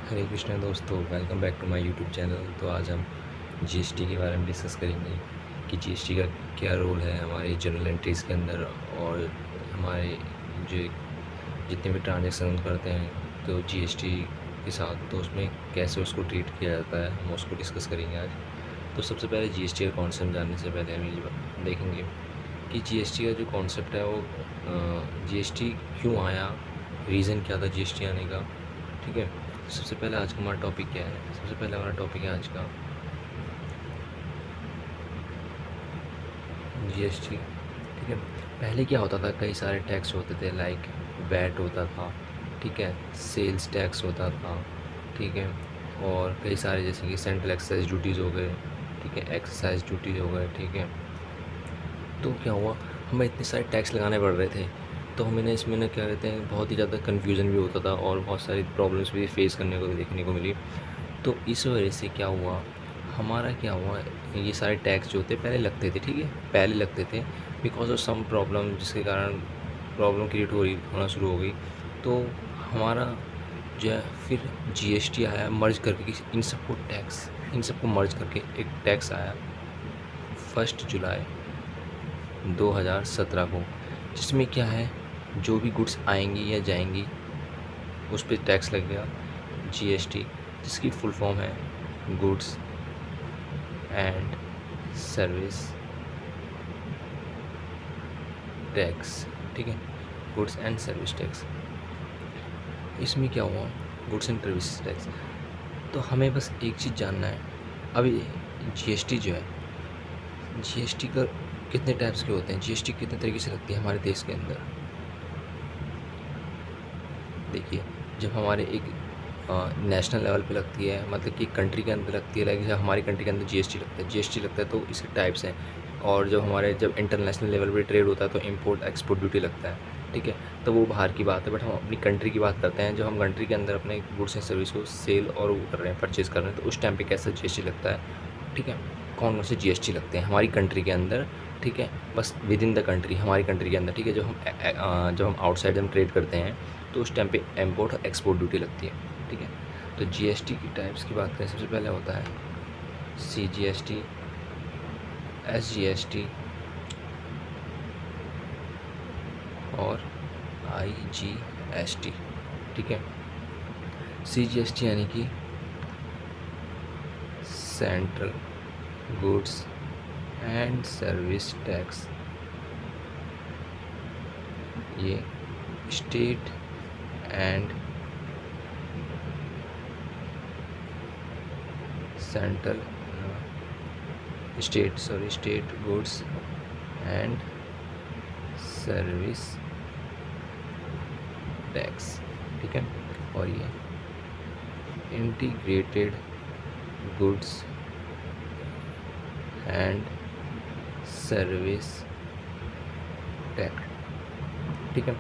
हरे कृष्णा दोस्तों, welcome back to my YouTube channel. तो आज हम जीएसटी के बारे में डिस्कस करेंगे कि जीएसटी का क्या रोल है हमारे जनरल एंट्रीज़ के अंदर और हमारे जो जितने भी ट्रांजैक्शन करते हैं तो जीएसटी के साथ, तो उसमें कैसे उसको ट्रीट किया जाता है, हम उसको डिस्कस करेंगे आज। तो सबसे पहले जीएसटी का कॉन्सेप्ट जानने से पहले हम ये देखेंगे कि जीएसटी का जो कॉन्सेप्ट है वो जीएसटी क्यों आया, रीज़न क्या था जीएसटी आने का। ठीक है, सबसे पहले आज का हमारा टॉपिक क्या है। सबसे पहले हमारा टॉपिक है आज का जीएसटी। ठीक है, पहले क्या होता था, कई सारे टैक्स होते थे, लाइक वैट होता था, ठीक है, सेल्स टैक्स होता था, ठीक है, और कई सारे जैसे कि सेंट्रल एक्साइज ड्यूटीज़ हो गए, ठीक है, एक्साइज ड्यूटीज़ हो गए, ठीक है। तो क्या हुआ, हमें इतने सारे टैक्स लगाने पड़ रहे थे, तो हमें इसमें ना क्या कहते हैं, बहुत ही ज़्यादा कन्फ्यूज़न भी होता था और बहुत सारी प्रॉब्लम्स भी फेस करने को देखने को मिली। तो इस वजह से क्या हुआ, हमारा क्या हुआ, ये सारे टैक्स जो थे पहले लगते थे, ठीक है, पहले लगते थे बिकॉज ऑफ सम प्रॉब्लम, जिसके कारण प्रॉब्लम क्रिएट होना शुरू हो गई। तो हमारा जो है फिर जीएसटी आया मर्ज करके, इन सबको मर्ज करके एक टैक्स आया 1 जुलाई 2017 को, जिसमें क्या है, जो भी गुड्स आएंगी या जाएंगी उस पर टैक्स लग गया, जीएसटी, जिसकी फुल फॉर्म है गुड्स एंड सर्विस टैक्स। ठीक है, गुड्स एंड सर्विस टैक्स। इसमें क्या हुआ, गुड्स एंड सर्विस टैक्स। तो हमें बस एक चीज़ जानना है, अभी जीएसटी जो है, जीएसटी का कितने टाइप्स के होते हैं, जीएसटी कितने तरीके से लगती है हमारे देश के अंदर। देखिए, जब हमारे एक नेशनल लेवल पे लगती है, मतलब कि कंट्री के अंदर लगती है, लाइक जब हमारी कंट्री के अंदर जीएसटी लगता है तो इसके टाइप्स हैं। और जब इंटरनेशनल लेवल पे ट्रेड होता है तो इंपोर्ट एक्सपोर्ट ड्यूटी लगता है, ठीक है, तो वो बाहर की बात है। बट हम अपनी कंट्री की बात करते हैं, जब हम कंट्री के अंदर अपने गुड्स एंड सर्विस को सेल और वो कर रहे हैं, परचेज़ कर रहे हैं, तो उस टाइम पे कैसा जीएसटी लगता है। ठीक है, कौन कौन से जीएसटी लगते हैं हमारी कंट्री के अंदर, ठीक है, बस विद इन द कंट्री, हमारी कंट्री के अंदर, ठीक है। जब हम आउटसाइड हम ट्रेड करते हैं तो उस टाइम पे इम्पोर्ट और एक्सपोर्ट ड्यूटी लगती है, ठीक है। तो जीएसटी की टाइप्स की बात करें, सबसे पहले होता है सीजीएसटी, एसजीएसटी और आईजीएसटी, ठीक है। सीजीएसटी यानी कि central goods and service tax, ये state and central state goods and service tax, ठीक है। और ये integrated goods and service tax, ठीक है।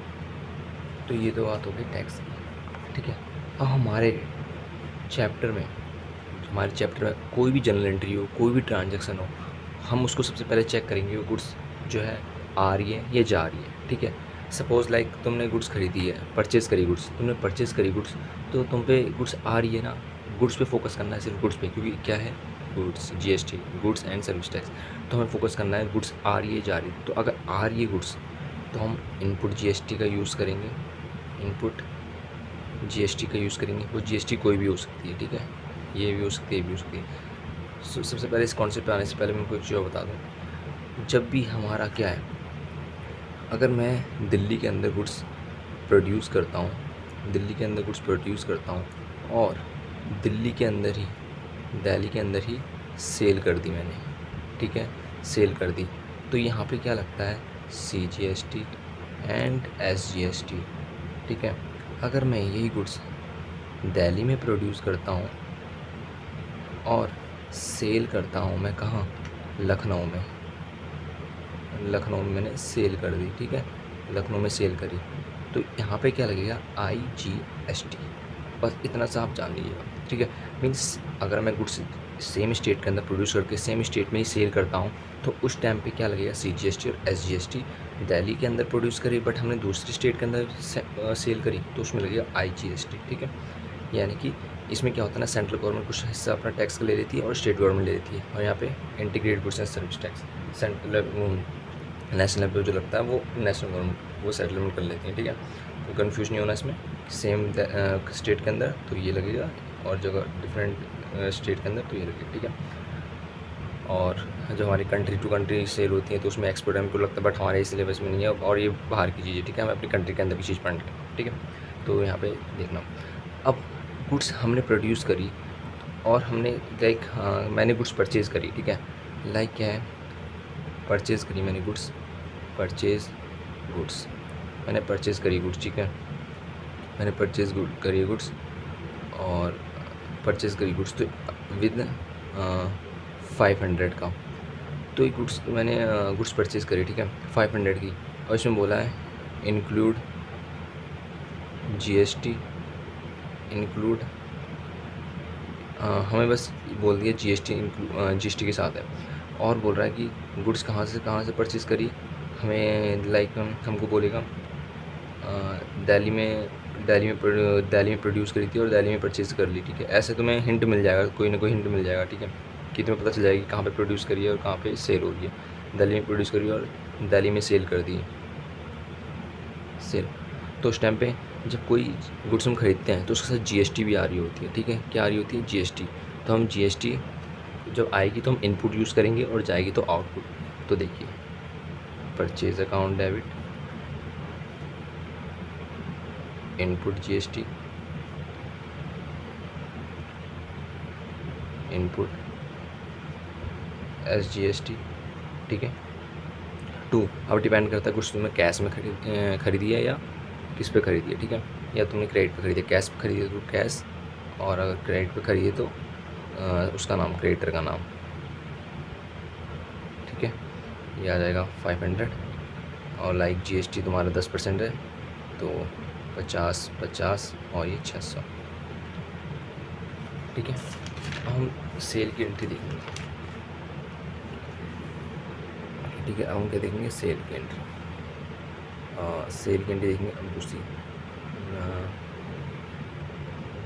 तो ये तो बात हो गई टैक्स की, ठीक है। अब हमारे चैप्टर में कोई भी जर्नल एंट्री हो, कोई भी ट्रांजैक्शन हो, हम उसको सबसे पहले चेक करेंगे वो गुड्स जो है आ रही है या जा रही है, ठीक है। सपोज़ लाइक तुमने गुड्स खरीदी है, तुमने परचेज़ करी गुड्स, तो तुम पे गुड्स आ रही है ना, गुड्स पे फोकस करना है, सिर्फ गुड्स पे, क्योंकि क्या है, goods, GST, goods and service tax. तो हमें फोकस करना है गुड्स आ रही है जा रही है। तो अगर आ रही है गुड्स तो हम इनपुट जीएसटी का यूज़ करेंगे, इनपुट जीएसटी का यूज़ करेंगे। वो जीएसटी कोई भी हो सकती है, ठीक है, ये भी हो सकती है, ये भी हो सकती है। सबसे पहले इस कॉन्सेप्ट आने से पहले मैं कुछ चीज़ बता दूँ। जब भी हमारा क्या है, अगर मैं दिल्ली के अंदर गुड्स प्रोड्यूस करता हूँ, और दिल्ली के अंदर ही, दिल्ली के अंदर ही सेल कर दी मैंने, ठीक है, सेल कर दी, तो यहाँ पे क्या लगता है, सीजीएसटी एंड एसजीएसटी, ठीक है। अगर मैं यही गुड्स दिल्ली में प्रोड्यूस करता हूँ और सेल करता हूँ, मैं कहाँ, लखनऊ में मैंने सेल कर दी, ठीक है, लखनऊ में सेल करी, तो यहाँ पे क्या लगेगा, आईजीएसटी। बस इतना सा आप जान लीजिएगा, ठीक है। मीन्स अगर मैं गुड्स सेम स्टेट के अंदर प्रोड्यूस करके सेम स्टेट में ही सेल करता हूँ तो उस टाइम पे क्या लगेगा, सीजीएसटी और एसजीएसटी। दिल्ली के अंदर प्रोड्यूस करी बट हमने दूसरी स्टेट के अंदर सेल करी तो उसमें लगेगा आईजीएसटी, ठीक है। यानी कि इसमें क्या होता है ना, सेंट्रल गवर्नमेंट कुछ हिस्सा अपना टैक्स का ले लेती है और स्टेट गवर्नमेंट ले लेती है, और यहाँ पे integrated goods and service tax central national level पे जो लगता है वो नेशनल गवर्नमेंट वो सेटलमेंट कर लेती है। ठीक है, तो कन्फ्यूज नहीं होना इसमें, सेम स्टेट के अंदर तो ये लगेगा और जगह डिफरेंट स्टेट के अंदर तो ये लगेगा। ठीक है, और जो हमारी कंट्री टू कंट्री सेल होती है तो उसमें एक्सपोर्ट हमको लगता है, बट हमारे इस सिलेबस में नहीं है, और ये बाहर की चीज़ है। ठीक है, हमें अपनी कंट्री के अंदर की चीज़ पढ़नी है। ठीक है, तो यहाँ पे देखना, अब गुड्स हमने प्रोड्यूस करी और हमने लाइक मैंने गुड्स परचेज़ करी। ठीक है, लाइक क्या है, परचेज़ करी मैंने गुड्स, परचेज़ गुड्स, मैंने परचेज़ करी गुड्स। ठीक है, मैंने परचेज़ करी गुड्स और परचेज़ करी गुड्स तो विद 500 का, तो ये गुड्स मैंने गुड्स परचेज़ करी। ठीक है, 500 की, और इसमें बोला है इंक्लूड जीएसटी, इंक्लूड हमें बस बोल दिया जीएसटी के साथ है, और बोल रहा है कि गुड्स कहाँ से परचेज़ करी, हमें लाइक हमको बोलेगा दिल्ली में प्रोड्यूस करी थी और दिल्ली में परचेज़ कर ली। ठीक है, ऐसे तुम्हें हिंट मिल जाएगा, कोई ना कोई हिंट मिल जाएगा। ठीक है, कि तुम्हें पता चल जाएगी कहाँ पे प्रोड्यूस करी है और कहाँ पे सेल हो रही है। दिल्ली में प्रोड्यूस करी और दिल्ली में सेल कर दी है, सेल। तो उस टाइम पे जब कोई गुड्स हम खरीदते हैं तो उसके साथ जीएसटी भी आ रही होती है। ठीक है, क्या आ रही होती है, जीएसटी। तो हम जीएसटी जब आएगी तो हम इनपुट यूज़ करेंगे और जाएगी तो आउटपुट। तो देखिए, purchase account debit, input GST, input SGST. ठीक है, टू अब डिपेंड करता है कुछ तुमने कैश में खरीदी है या किस पे खरीदी है। ठीक है, या तुमने क्रेडिट पे खरीदी है, कैश पे खरीदी है तो कैश, और अगर क्रेडिट पे खरीदी तो उसका नाम, क्रेडिटर का नाम। ठीक है, ये आ जाएगा 500, और लाइक जीएसटी तुम्हारा 10% है तो 50 और ये 600। ठीक है, हम सेल की एंट्री देखेंगे। ठीक है, अब हम क्या देखेंगे, सेल की एंट्री। सेल की एंट्री देखेंगे। अब दूसरी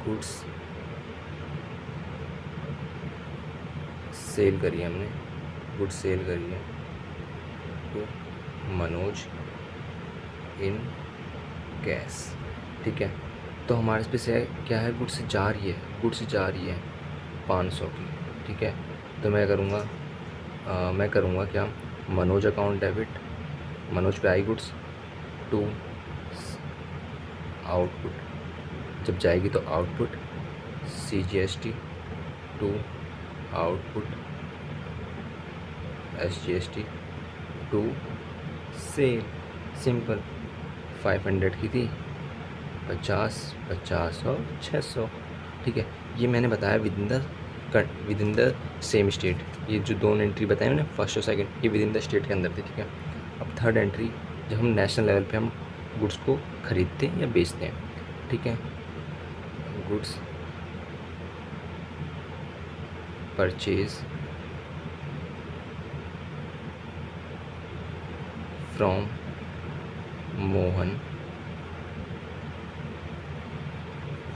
गुड्स सेल करी है हमने, गुड्स सेल करी है तो मनोज इन कैश। ठीक है, तो हमारे पे से क्या है, गुड्स जा रही है 500 की। ठीक है, तो मैं करूँगा क्या, मनोज अकाउंट डेबिट, मनोज पे आई गुड्स, टू आउटपुट, जब जाएगी तो output CGST, to output SGST, to sale. Simple, 500 की थी, 50 और 600। ठीक है, ये मैंने बताया with in the same state. ये जो दोनों एंट्री बताए मैंने, फर्स्ट और सेकंड, ये विद इन द स्टेट के अंदर थे। ठीक है, अब थर्ड एंट्री, जब हम नेशनल लेवल पे हम गुड्स को खरीदते हैं या बेचते हैं। ठीक है, गुड्स परचेज फ्रॉम मोहन,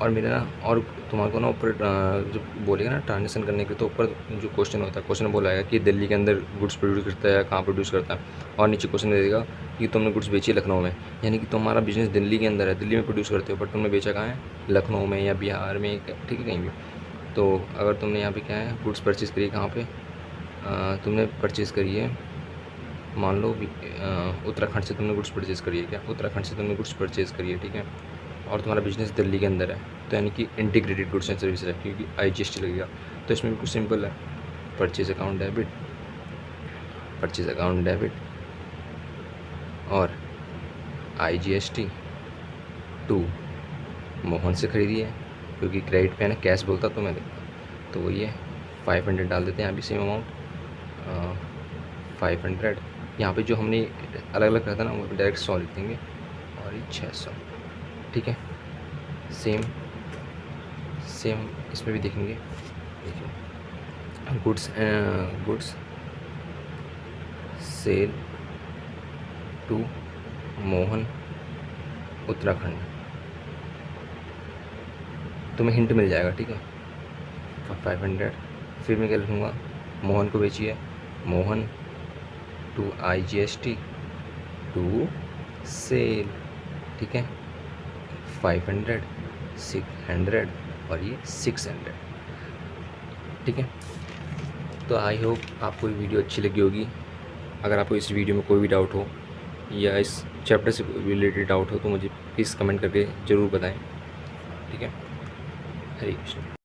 और मेरा ना, और तुम्हारे को ना ऊपर जो बोलेगा ना ट्रांजेक्शन करने के, तो ऊपर जो क्वेश्चन होता है, क्वेश्चन बोला है कि दिल्ली के अंदर गुड्स प्रोड्यूस करता है या कहाँ प्रोड्यूस करता है, और नीचे क्वेश्चन दे देगा कि तुमने गुड्स बेची है लखनऊ में, यानी कि तुम्हारा बिजनेस दिल्ली के अंदर है, दिल्ली में प्रोड्यूस करते हो, बट तुमने बेचा कहाँ है, लखनऊ में या बिहार में। ठीक है, कहीं भी। तो अगर तुमने यहाँ पर क्या है, गुड्स परचेज़ करी कहाँ पर, तुमने परचेज़ करी है, मान लो उत्तराखंड से तुमने गुड्स परचेज़ करी है, क्या उत्तराखंड से तुमने गुड्स परचेज़ करी है। ठीक है, और तुम्हारा बिजनेस दिल्ली के अंदर है, तो यानी कि इंटीग्रेटेड गुड्स एंड सर्विसेज है, क्योंकि IGST लगेगा। तो इसमें बिल्कुल सिंपल है, परचेज अकाउंट डेबिट और IGST, टू मोहन से खरीदी है, क्योंकि क्रेडिट पे है ना, कैश बोलता तो मैं देखता, तो वही है 500 डाल देते हैं, यहाँ भी सेम अमाउंट 500। यहाँ पे जो हमने अलग अलग करा था ना, वो डायरेक्ट 100 लिख देंगे, और ये 600। ठीक है, सेम इसमें भी देखेंगे। देखिए, goods sale to Mohan Uttarakhand, तुम्हें हिंट मिल जाएगा, ठीक है। 500। फिर मैं क्या लिखूँगा, मोहन को बेचिए, Mohan to IGST to sale, ठीक है। 500, 600 और ये 600, ठीक है। तो आई होप आपको ये वीडियो अच्छी लगी होगी। अगर आपको इस वीडियो में कोई भी डाउट हो या इस चैप्टर से रिलेटेड डाउट हो तो मुझे प्लीज़ कमेंट करके ज़रूर बताएं, ठीक है। हरे कृष्ण।